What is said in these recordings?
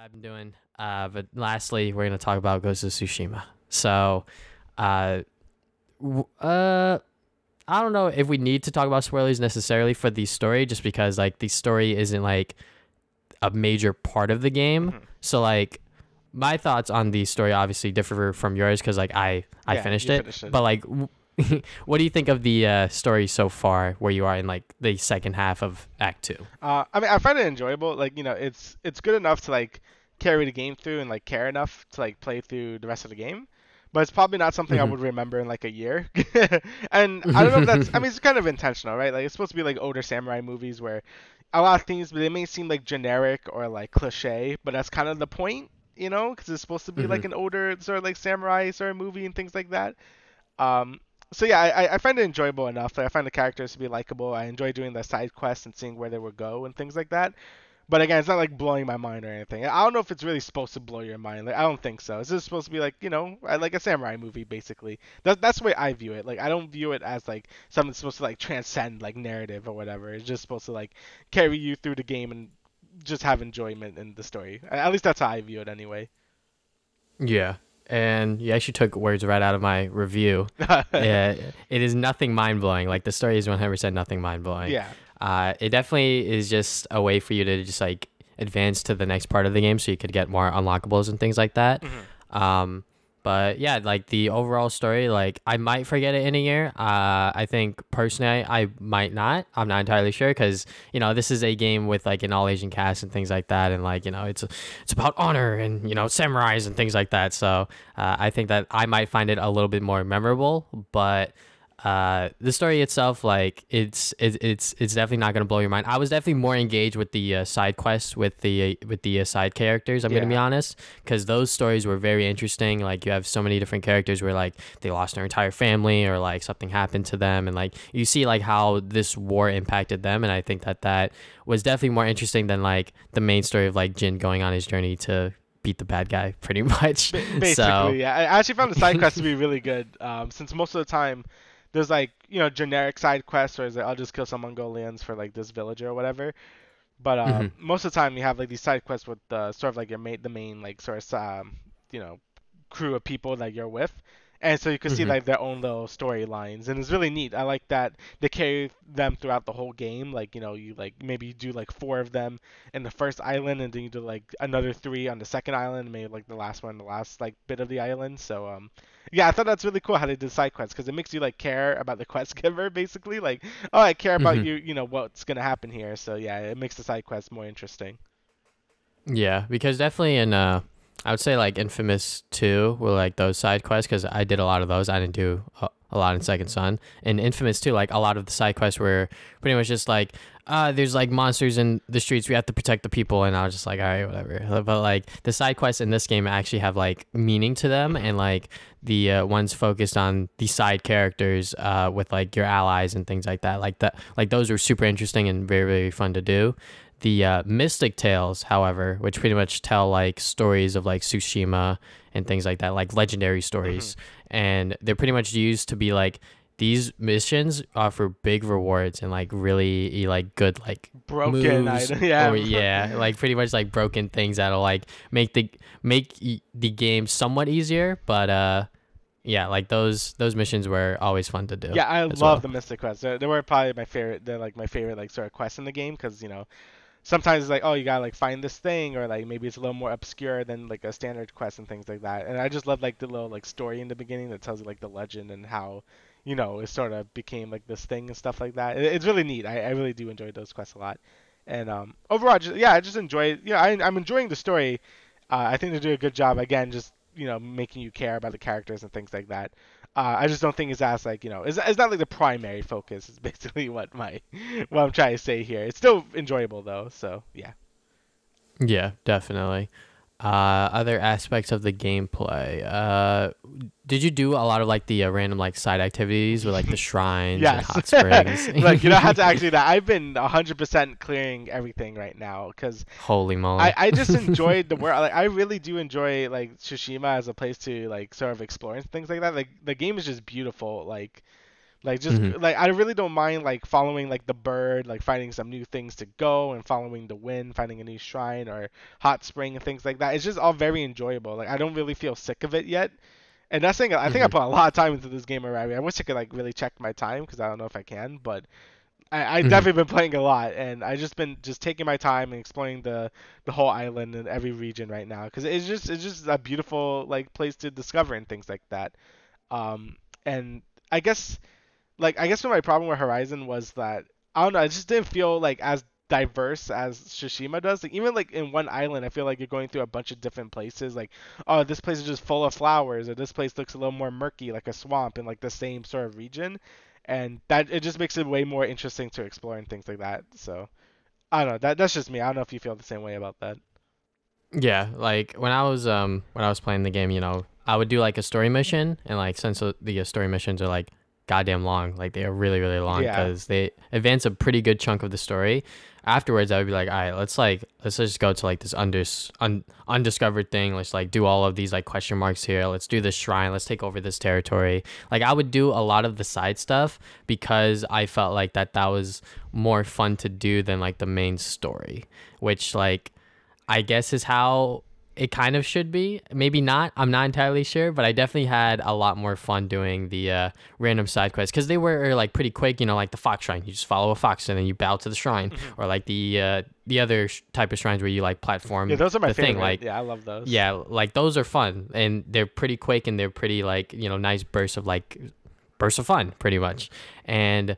I've been doing. But lastly, we're gonna talk about Ghost of Tsushima. So, uh, I don't know if we need to talk about spoilers necessarily for the story, just because like the story isn't like a major part of the game. Mhm. So like, my thoughts on the story obviously differ from yours because like I Yeah, finished you it, finished it. but like. What do you think of the story so far, where you are in like the second half of Act Two? I mean, I find it enjoyable. Like, it's good enough to like carry the game through and like care enough to like play through the rest of the game. But it's probably not something I would remember in like a year. And I don't know if that's. I mean, it's kind of intentional, right? Like, it's supposed to be like older samurai movies where a lot of things, they may seem like generic or like cliche, but that's kind of the point, because it's supposed to be like an older sort of like samurai sort of movie and things like that. Um, so yeah, I find it enjoyable enough. Like, I find the characters to be likable. I enjoy doing the side quests and seeing where they would go and things like that. But again, it's not like blowing my mind or anything. I don't know if it's really supposed to blow your mind. Like, I don't think so. It's just supposed to be like, like a samurai movie basically. That's the way I view it. Like, I don't view it as like something that's supposed to like transcend like narrative or whatever. It's just supposed to like carry you through the game and just have enjoyment in the story. At least that's how I view it anyway. Yeah, and you actually took words right out of my review. Yeah, it is nothing mind blowing. Like the story is 100% nothing mind blowing. Yeah. It definitely is just a way for you to just like advance to the next part of the game, so you could get more unlockables and things like that. Mhm. Um, but yeah, like the overall story, like I might forget it in a year. I think personally, I might not. I'm not entirely sure because this is a game with like an all Asian cast and things like that, and like it's about honor and samurais and things like that. So I think that I might find it a little bit more memorable, but the story itself, like it's definitely not gonna blow your mind. I was definitely more engaged with the side quests with the side characters. I'm gonna be Yeah. honest, because those stories were very interesting. Like you have so many different characters where like they lost their entire family or like something happened to them, and like you see like how this war impacted them. And I think that that was definitely more interesting than like the main story of like Jin going on his journey to beat the bad guy, pretty much. So Basically, yeah. I actually found the side quests to be really good. Since most of the time there's like generic side quests, or is like I'll just kill some Mongolians for like this villager or whatever. But mhm, most of the time you have like these side quests with sort of like the main like sort of you know crew of people that you're with. And so you can see mhm, like their own little storylines, and it's really neat. I like that they carry them throughout the whole game. Like you like maybe you do like four of them in the first island, and then you do like another three on the second island, and maybe like the last one, the last like bit of the island. So yeah, I thought that's really cool how they did side quests because it makes you like care about the quest giver basically. Like, oh, I care about mhm. you, what's gonna happen here. So yeah, it makes the side quests more interesting. Yeah, because definitely in I would say like Infamous 2 were like those side quests because I did a lot of those. I didn't do a lot in Second Son. In Infamous 2, like a lot of the side quests were pretty much just like there's like monsters in the streets, we have to protect the people, and I was just like, all right, whatever. But like the side quests in this game actually have like meaning to them, Hmm. and like the ones focused on the side characters with like your allies and things like that. Like those were super interesting and very, very fun to do. The Mystic Tales, however, which pretty much tell like stories of like Tsushima and things like that, like legendary Hmm. stories, and they're pretty much used to be like these missions offer big rewards and like really like good like Broken moves, item, or yeah. yeah, like pretty much like broken things that'll like make the game somewhat easier. But yeah, like those missions were always fun to do Yeah, I as love well. the Mystic quests. They were probably my favorite. They're like my favorite like sort of quests in the game because sometimes it's like, oh, you gotta like find this thing, or like maybe it's a little more obscure than like a standard quest and things like that. And I just love like the little like story in the beginning that tells you like the legend and how it sort of became like this thing and stuff like that. It's really neat. I really do enjoy those quests a lot. And overall, yeah, I just enjoy. I'm enjoying the story. I think they do a good job again, just making you care about the characters and things like that. I just don't think it's as like it's not like the primary focus. It's basically what I'm trying to say here. It's still enjoyable though, so yeah. Yeah, definitely. Other aspects of the gameplay. Did you do a lot of like the random like side activities with like the shrines and Yes. hot springs? Look, you don't have to actually that. I've been 100% clearing everything right now because Holy I moly. I just enjoyed the world. Like I really do enjoy like Tsushima as a place to like sort of explore and things like that. Like the game is just beautiful. Like Like just Hmm. like I really don't mind like following like the bird, like finding some new things to go and following the wind, finding a new shrine or hot spring and things like that. It's just all very enjoyable. Like I don't really feel sick of it yet. And that's thing I think I Hmm. put a lot of time into this game already. I wish I could like really check my time because I don't know if I can, but I Hmm. definitely been playing a lot, and I just been just taking my time and exploring the whole island and every region right now because it's just a beautiful like place to discover and things like that. And I guess I guess my problem with Horizon was that I don't know, it just didn't feel like as diverse as Tsushima does. Like even like in one island, I feel like you're going through a bunch of different places. Like, oh, this place is just full of flowers, or this place looks a little more murky, like a swamp in like the same sort of region, and that it just makes it way more interesting to explore and things like that. So I don't know. That's just me. I don't know if you feel the same way about that. Yeah, like when I was playing the game, you know, I would do like a story mission, and like since the story missions are like goddamn long, like they are really really long Yeah. because they advance a pretty good chunk of the story. Afterwards, I would be like, all right, let's just go to like this undiscovered thing. Let's like do all of these like question marks here. Let's do this shrine. Let's take over this territory. Like I would do a lot of the side stuff because I felt like that was more fun to do than like the main story, which like I guess is how it kind of should be. Maybe not. I'm not entirely sure, but I definitely had a lot more fun doing the random side quests because they were like pretty quick. You know, like the fox shrine, you just follow a fox and then you bow to the shrine, Hmm. or like the other type of shrines where you like Yeah, platform those are my the thing. favorite. Like Yeah, I love those. yeah, like those are fun and they're pretty quick and they're pretty like nice bursts of fun, pretty much. And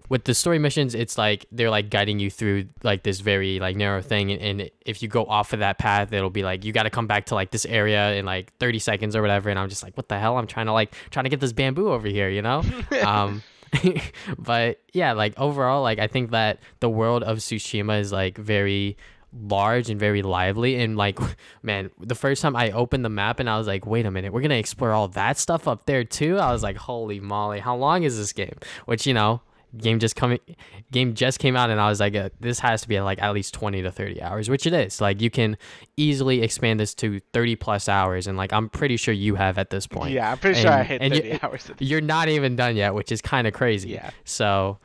with the story missions, it's like they're like guiding you through like this very like narrow thing, and if you go off of that path, it'll be like you got to come back to like this area in like 30 seconds or whatever. And I'm just like, what the hell? I'm trying to get this bamboo over here, you know? Um, but yeah, like overall, like I think that the world of Tsushima is like very large and very lively, and like man, the first time I opened the map and I was like, wait a minute, we're gonna explore all that stuff up there too. I was like, holy moly, how long is this game? Which game just coming game just came out, and I was like, this has to be like at least 20 to 30 hours, which it is. Like you can easily expand this to 30 plus hours, and like I'm pretty sure you have at this point. Yeah, I'm pretty sure I and hit and 30 hours of this. you're not even done yet, which is kind of crazy. Yeah. So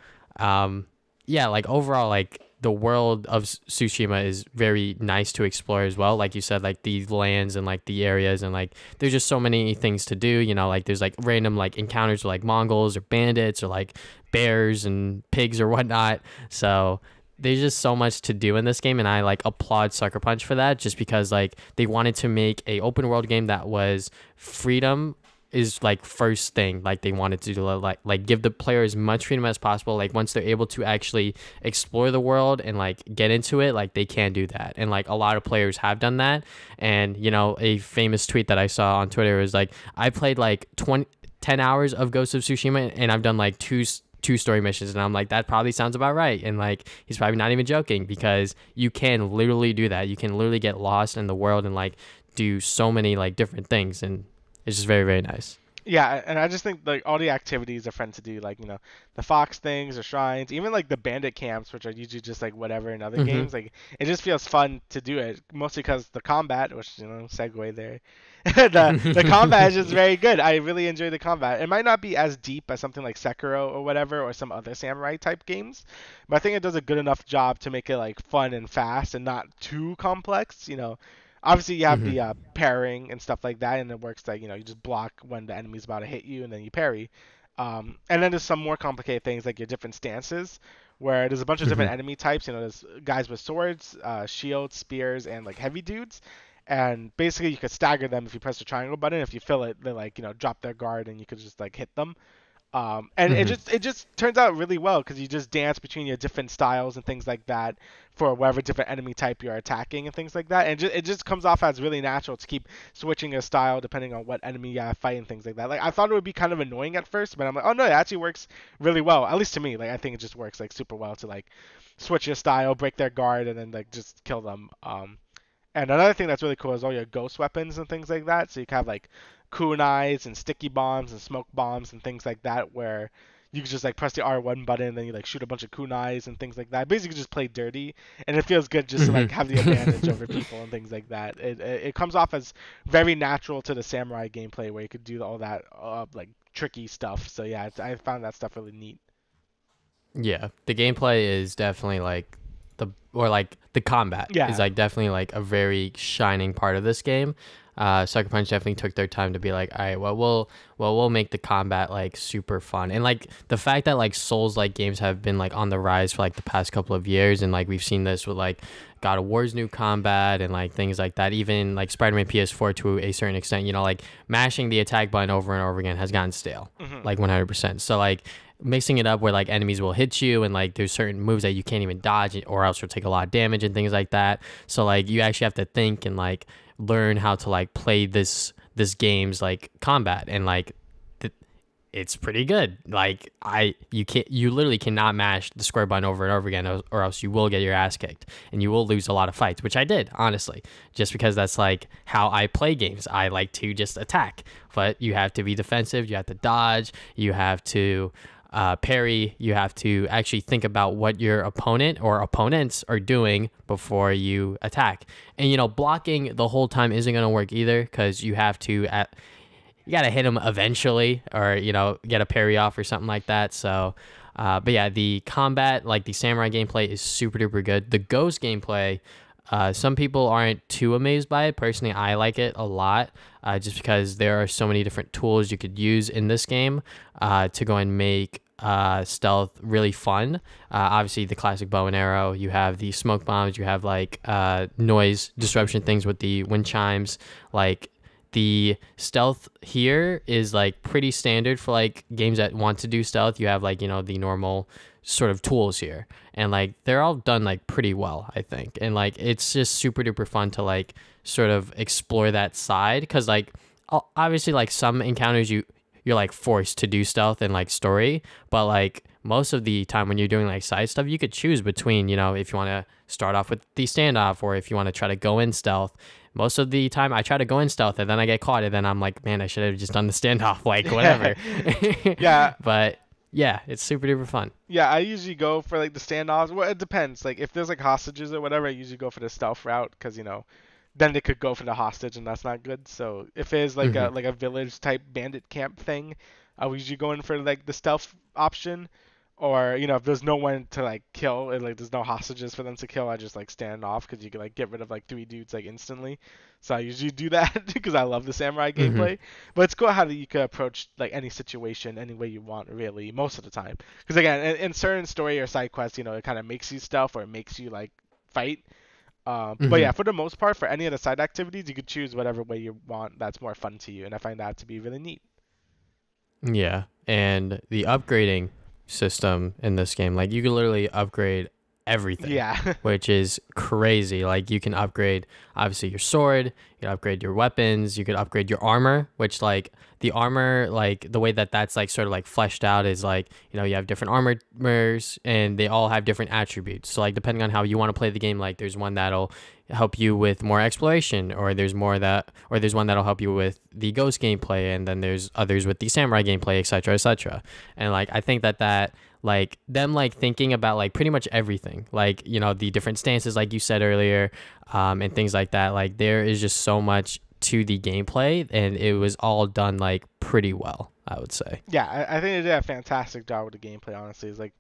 yeah, like overall, like the world of Tsushima is very nice to explore as well. Like you said, like the lands and like the areas, and like there's just so many things to do. You know, like there's like random like encounters with like Mongols or bandits or like bears and pigs or whatnot. So there's just so much to do in this game, and I like applaud Sucker Punch for that, just because like they wanted to make a open world game that was freedom is like first thing. Like they wanted to do like give the player as much freedom as possible. Like once they're able to actually explore the world and like get into it, like they can do that, and like a lot of players have done that. And a famous tweet that I saw on Twitter was like, I played like 10 hours of Ghost of Tsushima, and I've done like two story missions. And I'm like, that probably sounds about right. And like he's probably not even joking, because you can literally do that. You can literally get lost in the world and like do so many like different things, and it's just very very nice. Yeah, and I just think like all the activities are fun to do, like the fox things or shrines, even like the bandit camps, which are usually just like whatever in other Hmm. games. Like it just feels fun to do it, mostly because the combat, which segue there, the combat is just very good. I really enjoy the combat. It might not be as deep as something like Sekiro or whatever, or some other samurai type games, but I think it does a good enough job to make it like fun and fast and not too complex. Obviously you have Hmm. the parrying and stuff like that, and it works like you just block when the enemy's about to hit you, and then you parry. And then there's some more complicated things like your different stances, where there's a bunch of Hmm. different enemy types. There's guys with swords, shields, spears, and like heavy dudes. And basically, you could stagger them if you press the triangle button. If you fill it, they like drop their guard, and you could just like hit them. And it Hmm. just turns out really well because you just dance between your different styles and things like that for whatever different enemy type you're attacking and things like that. And it just comes off as really natural to keep switching your style depending on what enemy you fight and things like that. Like I thought it would be kind of annoying at first, but I'm like, oh no, it actually works really well. At least to me, like I think it just works like super well to like switch your style, break their guard, and then like just kill them. And another thing that's really cool is all your ghost weapons and things like that. So you can have like kunais and sticky bombs and smoke bombs and things like that, where you can just like press the R1 button and then you like shoot a bunch of kunais and things like that. Basically, just play dirty, and it feels good just to Hmm. like have the advantage over people and things like that. It comes off as very natural to the samurai gameplay where you could do all that like tricky stuff. So yeah, I found that stuff really neat. Yeah, the gameplay is definitely like the combat is Yeah. like definitely like a very shining part of this game. Sucker Punch definitely took their time to be like, all right, we'll make the combat like super fun, and like the fact that like Souls like games have been like on the rise for like the past couple of years, and like we've seen this with like God of War's new combat and like things like that. Even like Spider-Man PS4 to a certain extent, you know, like mashing the attack button over and over again has gotten stale, Hmm. like 100%. So like mixing it up where like enemies will hit you and like there's certain moves that you can't even dodge or else you'll take a lot of damage and things like that. So like you actually have to think and like learn how to like play this game's like combat, and like it's pretty good. Like you literally cannot mash the square button over and over again, or else you will get your ass kicked and you will lose a lot of fights, which I did, honestly, just because that's like how I play games. I like to just attack, but you have to be defensive, you have to dodge, you have to parry, you have to actually think about what your opponent or opponents are doing before you attack. And you know, blocking the whole time isn't going to work either, because you have to you got to hit them eventually, or you know, get a parry off or something like that. So but yeah, the combat, like the samurai gameplay, is super duper good. The ghost gameplay, some people aren't too amazed by it. Personally, I like it a lot, just because there are so many different tools you could use in this game to go and make stealth really fun. Obviously, the classic bow and arrow. You have the smoke bombs. You have like noise disruption things with the wind chimes. Like the stealth here is like pretty standard for like games that want to do stealth. You have like, you know, the normal sort of tools here, and like they're all done like pretty well, I think. And like it's just super duper fun to like sort of explore that side, because like obviously like some encounters you're like forced to do stealth and like story, but like most of the time when you're doing like side stuff, you could choose between, you know, if you want to start off with the standoff or if you want to try to go in stealth. Most of the time I try to go in stealth and then I get caught, and then I'm like, man, I should have just done the standoff, like whatever. Yeah. But yeah, it's super duper fun. Yeah, I usually go for like the standoffs. Well, it depends. Like if there's like hostages or whatever, I usually go for the stealth route, because you know, then they could go for the hostage and that's not good. So if it's like Hmm. a village type bandit camp thing, I would usually go in for like the stealth option. Or you know, if there's no one to like kill, and like there's no hostages for them to kill, I just like stand off, because you can like get rid of like three dudes like instantly. So I usually do that because I love the samurai Hmm. gameplay. But it's cool how you can approach like any situation any way you want, really, most of the time. Because again, in certain story or side quests, you know, it kind of makes you stealth or it makes you like fight. But Hmm. yeah, for the most part, for any of the side activities, you could choose whatever way you want that's more fun to you, and I find that to be really neat. Yeah, and the upgrading system in this game, like you can literally upgrade everything, Yeah. which is crazy. Like you can upgrade obviously your sword, you can upgrade your weapons, you can upgrade your armor, which like the armor, like the way that that's like sort of like fleshed out is like, you know, you have different armors and they all have different attributes. So like depending on how you want to play the game, like there's one that'll help you with more exploration, or there's one that'll help you with the ghost gameplay, and then there's others with the samurai gameplay, etc., etc. And like I think that like them like thinking about like pretty much everything, like, you know, the different stances like you said earlier, and things like that, like there is just so much to the gameplay, and it was all done like pretty well, I would say. Yeah, I think they did a fantastic job with the gameplay. Honestly, it's like,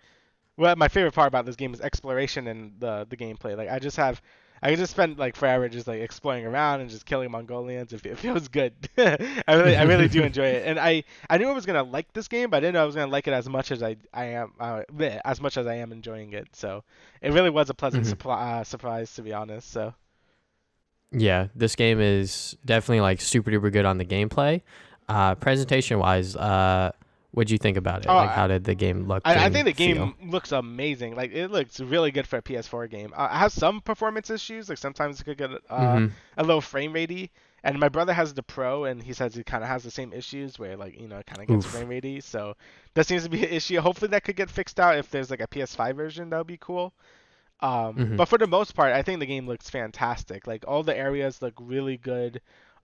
well, my favorite part about this game is exploration and the gameplay. Like I could just spend like forever just like exploring around and just killing Mongolians. It feels good. I really do enjoy it, and I knew I was gonna like this game, but I didn't know I was gonna like it as much as I am as much as I am enjoying it. So it really was a pleasant Hmm. surprise, to be honest. So Yeah, this game is definitely like super duper good on the gameplay. Presentation wise, what'd you think about it? oh, Like, how did the game look I think and the feel? game looks amazing. Like it looks really good for a PS4 game. It has some performance issues. Like sometimes it could get Hmm. a little frame ratey. And my brother has the Pro, and he says he kind of has the same issues where like you know it kind of gets Oof. frame ratey. So that seems to be an issue. Hopefully that could get fixed out if there's like a PS5 version. That would be cool. Hmm. But for the most part, I think the game looks fantastic. Like all the areas look really good.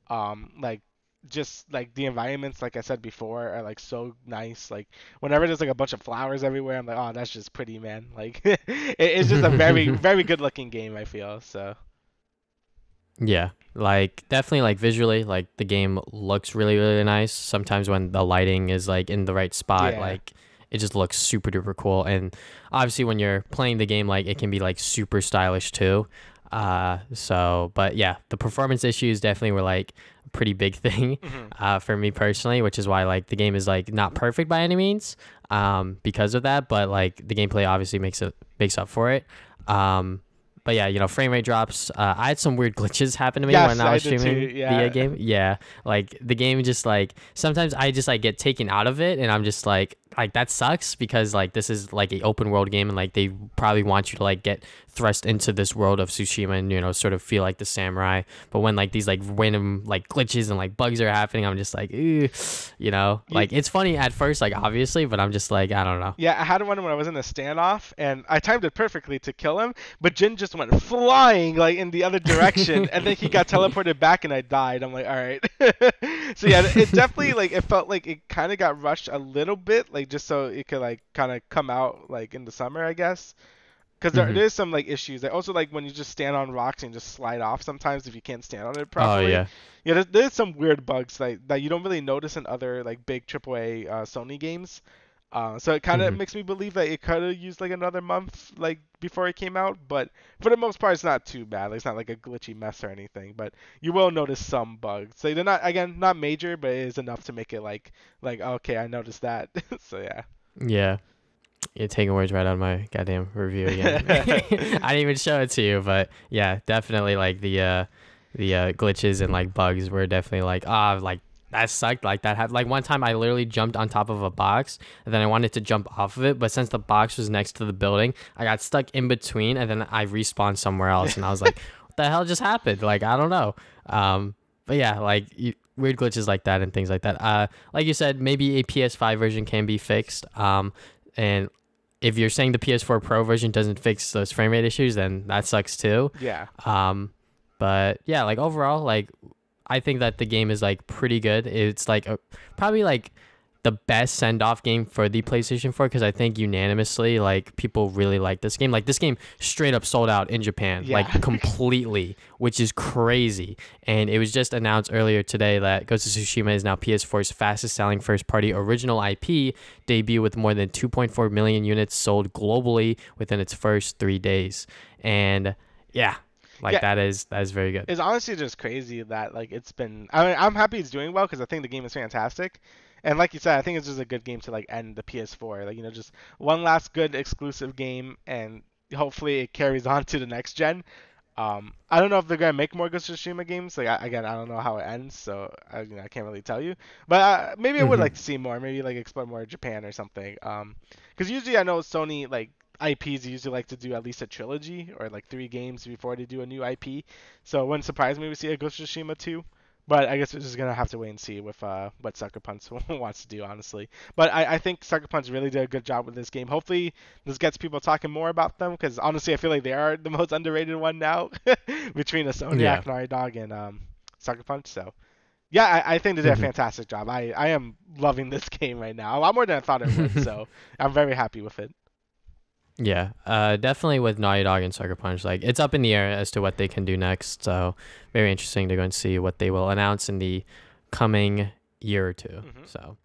Like just like the environments, like I said before, are like so nice. Like whenever there's like a bunch of flowers everywhere, I'm like, oh, that's just pretty, man. Like it's just a very, very good looking game, I feel. So Yeah, Like definitely like visually, like the game looks really really nice. Sometimes when the lighting is like in the right spot, Yeah. like it just looks super duper cool. And obviously when you're playing the game, like it can be like super stylish too. So but yeah, the performance issues definitely were like a pretty big thing Hmm. for me personally, which is why like the game is like not perfect by any means because of that, but like the gameplay obviously makes up for it. Um but yeah, frame rate drops. I had some weird glitches happen to me when Yes, I I was did too. streaming the Yeah. game. Yeah, like the game just like sometimes I just like get taken out of it, and I'm just like that sucks because like this is like a open world game, and like they probably want you to like get thrust into this world of Tsushima and sort of feel like the samurai. But when like these like random like glitches and like bugs are happening, I'm just like, ooh, You, like it's funny at first, like obviously, but I'm just like I don't know. yeah, I had one when I was in a standoff, and I timed it perfectly to kill him, but Jin just went flying like in the other direction, and then he got teleported back, and I died. I'm like, all right. So yeah, it definitely like it felt like it kind of got rushed a little bit, like just so it could like kind of come out like in the summer, I guess. Because Hmm. there's some like issues. Like, also like when you just stand on rocks and just slide off sometimes if you can't stand on it Oh properly. yeah. Yeah, there's some weird bugs like that you don't really notice in other like big AAA Sony games. So it kind of Hmm. makes me believe that it could have used like another month like before it came out, but for the most part it's not too bad. Like, it's not like a glitchy mess or anything, but you will notice some bugs. So they're not, again, not major, but it is enough to make it like okay, I noticed that. So yeah. Yeah. You're taking words right out of my goddamn review again. I didn't even show it to you, but yeah, definitely like the glitches and like bugs were definitely like like that sucked. Like that had like one time I literally jumped on top of a box and then I wanted to jump off of it, but since the box was next to the building, I got stuck in between and then I respawned somewhere else and I was like, what the hell just happened? Like I don't know. But yeah, like weird glitches like that and things like that. Like you said, maybe a PS5 version can be fixed. And if you're saying the PS4 Pro version doesn't fix those frame rate issues, then that sucks too. Yeah. Um, but yeah, like overall, like I think that the game is like pretty good. It's like probably like the best send off game for the PlayStation 4 because I think unanimously like people really like this game. Like this game straight up sold out in Japan, Yeah. like completely, which is crazy. And it was just announced earlier today that Ghost of Tsushima is now PS4's fastest selling first party original IP debut with more than 2.4 million units sold globally within its first 3 days. And yeah, like Yeah. that is very good. It's honestly just crazy that like it's been. I mean, I'm happy it's doing well because I think the game is fantastic, and like you said, I think it's just a good game to like end the PS4. Like, just one last good exclusive game, and hopefully it carries on to the next gen. I don't know if they're gonna make more Ghost of Tsushima games. Like, again, I don't know how it ends, so I can't really tell you. But maybe I would Hmm. like to see more. Maybe like explore more Japan or something. Because usually I know Sony like IPs usually like to do at least a trilogy or like 3 games before they do a new IP. So it wouldn't surprise me to see a Ghost of Tsushima 2. But I guess we're just gonna have to wait and see with what Sucker Punch wants to do, honestly. But I think Sucker Punch really did a good job with this game. Hopefully, this gets people talking more about them because honestly, I feel like they are the most underrated one now between Yeah. Insomniac, Naughty Dog, and Sucker Punch. So yeah, I think they did a Hmm. fantastic job. I am loving this game right now, a lot more than I thought I would. So I'm very happy with it. Yeah, definitely with Naughty Dog and Sucker Punch, like it's up in the air as to what they can do next. So very interesting to go and see what they will announce in the coming year or two. Hmm. So.